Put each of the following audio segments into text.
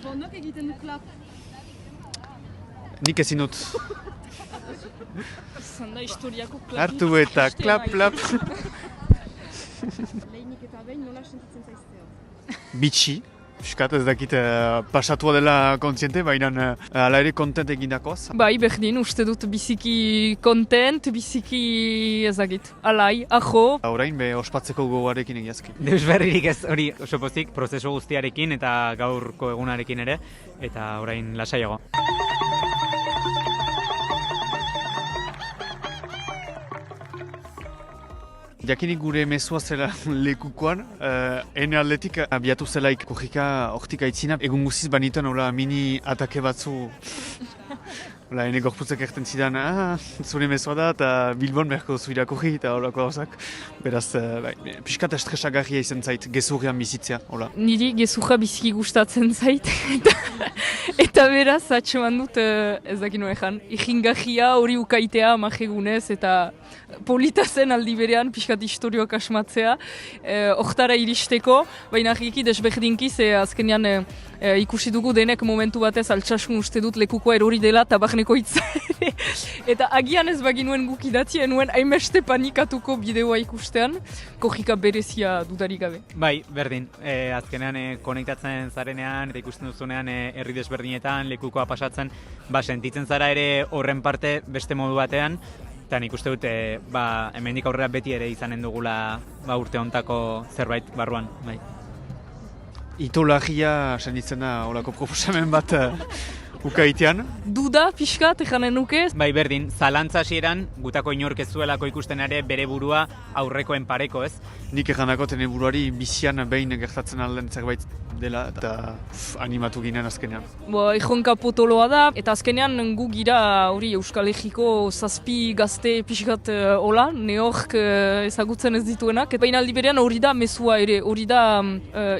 Bondok egiten du klap. Nik ezin dut. Zanda historiako klap. Hartu eta klap. Lehenik eta behin nola sentitzen zaizteo? Bitxi. Piskat ez dakit pasatua dela kontziente, baina ala ere kontent egindakoaz. Bai, berdin, uste dut biziki kontent, biziki ezagit. Alai, ajo. Orain be ospatzeko gogoarekin egiazki. Deus berririk ez hori oso pozik, prozesu guztiarekin eta gaurko egunarekin ere, eta orain lasaiago. Jakinik gure mezua zela lekukoan, ene aldetik abiatu zelaik korrika hortik aitzina. Egun guziz banituen mini atake batzu. Ene gorputzak erten zidan, zure mezua da eta Bilbon berko zuira korri eta horako gauzak. Beraz, piskat estresagarria izan zait, gezurrean bizitzea. Niri gezurra biziki gustatzen zait. Eta beraz, atxeman dut, ez dakin noean, ikingarria hori ukaitea majegunez eta polita zen aldi berean, pixkat historioak asmatzea, oktara iristeko, baina argiki desberdinki, azkenean ikusi dugu denek momentu batez altsasun uste dut lekukoa erori dela tabarneko hitza. Eta agian ez baginuen guk idatzia nuen hainbeste panikatuko bideoa ikustean, korrika berezia dudarik gabe. Bai, berdin, azkenean konektatzen zarenean eta ikusten duzunean herri desberdinetan lekukoa pasatzen, sentitzen zara ere horren parte beste modu batean, eta nik uste dut hemendik aurrera beti ere izanen dugula urte hontako zerbait barruan. Bai. Itolagia senditzen da holako proposamen bat ukaitean. Duda, pixkat, janen nuke. Bai, berdin, zalantza hasieran gutako inork ez zuelako ikusten ere bere burua aurrekoen pareko, ez? Nik eganako tene buruari bizian behin gertatzen alden zerbait dela eta animatu ginen azkenean. Erronka potoloa da, eta azkenean gu gira hori Euskal Herriko zazpi gazte pixkat hola, neork ezagutzen ez dituenak. Baina aldi berean hori da mezua ere, hori da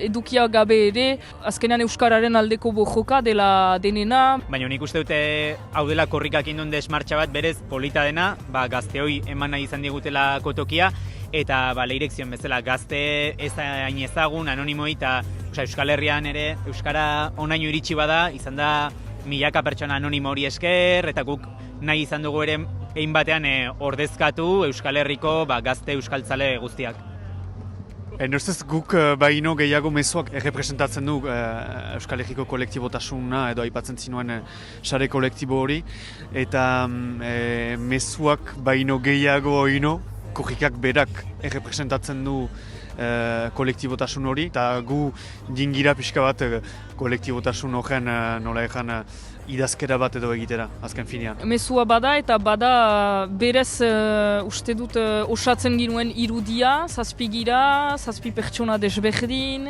edukia gabe ere, azkenean Euskararen aldeko bojoka dela denena. Baina nik uste dute hau dela korrikak indun desmartxa bat berez polita dena, gazteoi eman nahi izan digutela kotokia, eta leirekzion bezala gazte ez hain ezagun, anonimoi, eta Euskal Herrian ere Euskara onaino iritsi bada, izan da milaka pertsona anonimo hori esker, eta guk nahi izan dugu ere egin batean ordezkatu Euskal Herriko gazte euskaltzale guztiak. Ustez guk baino gehiago mezuak errepresentatzen du Euskal Herriko kolektibotasuna edo aipatzen zinuen sare kolektibo hori, eta mezuak baino gehiago oino korrikak berak errepresentatzen du kolektibotasun hori, eta gu jingira pixka bat kolektibotasun horren nola egan idazkera bat edo egitera, azken finean. Mezua bada eta bada berez uste dut osatzen ginuen irudia, zazpi gira, zazpi pertsona desberdin,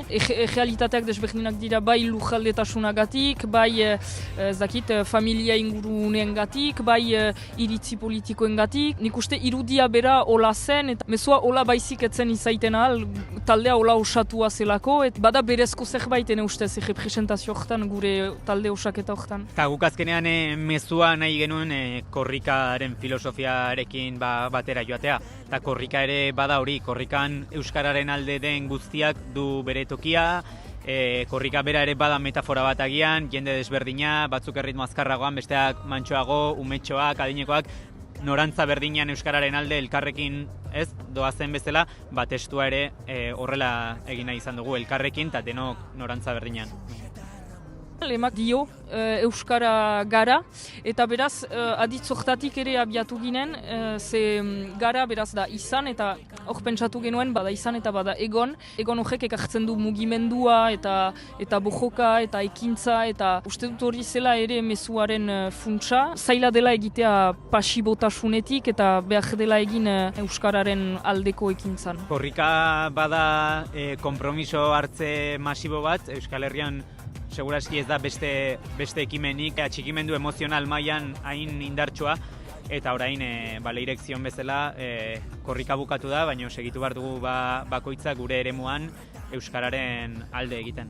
realitateak desberdinak dira bai lujaldetasunagatik, bai familia inguruneengatik, bai iritzi politikoengatik. Nik uste irudia bera hola zen, eta mezua hola baizik etzen izaiten ahal, taldea hola osatua zelako, eta bada berezko zerbait ustez representazio horretan, gure talde osaketa horretan. Guk azkenean mezua nahi genuen korrikaren filosofiarekin batera joatea. Eta korrika ere bada hori, korrikan euskararen alde den guztiak du bere tokia, korrika bera ere bada metafora bat agian, jende desberdina, batzuk erritmo azkarragoan, besteak mantsoago, umetxoak, adinekoak, norantza berdinean euskararen alde elkarrekin ez doazen bezala, testua ere horrela egin nahi izan dugu elkarrekin, eta denok norantza berdinean. Lemak dio Euskara gara, eta beraz aditzoktatik ere abiatu ginen, ze gara beraz da izan, eta hor pentsatu genuen bada izan eta bada egon horrek ekartzen du mugimendua eta bojoka eta ekintza, eta uste dut hori zela ere mezuaren funtsa. Zaila dela egitea pasibotasunetik eta behar dela egin Euskararen aldeko ekintzan. Korrika bada konpromiso hartze masibo bat, Euskal Herrian seguraski ez da beste ekimenik, atxikimendu emozional mailan hain indartsua, eta orain leirekzion bezala korrika bukatu da, baina segitu behar dugu bakoitza gure eremuan Euskararen alde egiten.